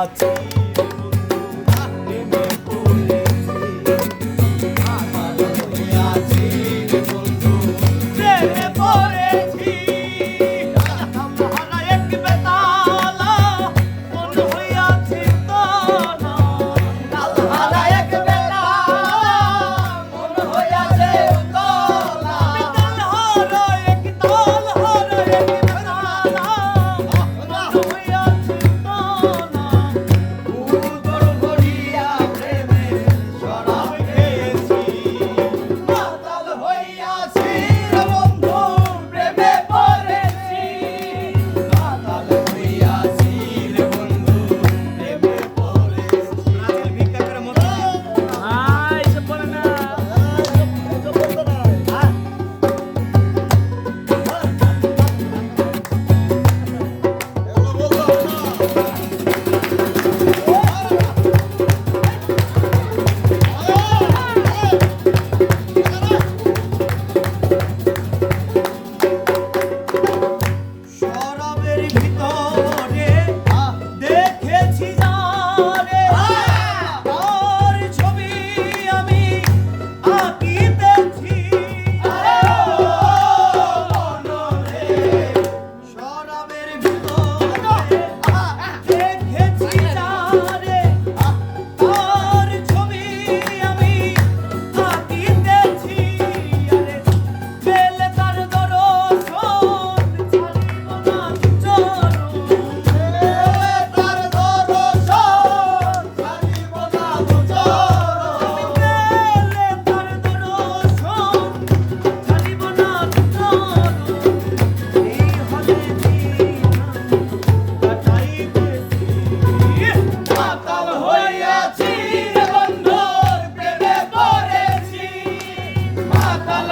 হইয়াছি প্রেমে পড়েছি মাতাল হইয়াছি বন্ধু প্রেমে পড়েছি হারা এক বেতালা মন হইয়াছি তোলা হারা এক বেতালা মন হইয়াছে তোলা বিতাল হারা এক তাল হারা এক বেতালা মন হইয়াছে তোলা উদর ভরিয়া প্রেমে শরাব খেয়েছি মাতাল হইয়াছি রে বন্ধু প্রেমে পড়েছি মাতাল হইয়াছি রে বন্ধু প্রেমে পড়েছি রাজের ভিক্ষা করে মতো এসব বলে না এসব বলতো না এগুলো বলতো না শরাবের ভিতরে দেখেছি যারে তার ছবি আমি আঁকিতেছি শরাবের ভিতরে দেখেছি যারে তার ছবি আমি আঁকিতেছি আরে পেলে তার দর্শন ছাড়িব না চরণ পেলে তার দর্শন ছাড়িব না চরণ পেলে তার দর্শন ছাড়িব না চরণ এই হলে কাটাইতেছি মাতাল হইয়াছি রে বন্ধুর প্রেমে পড়েছি মাতাল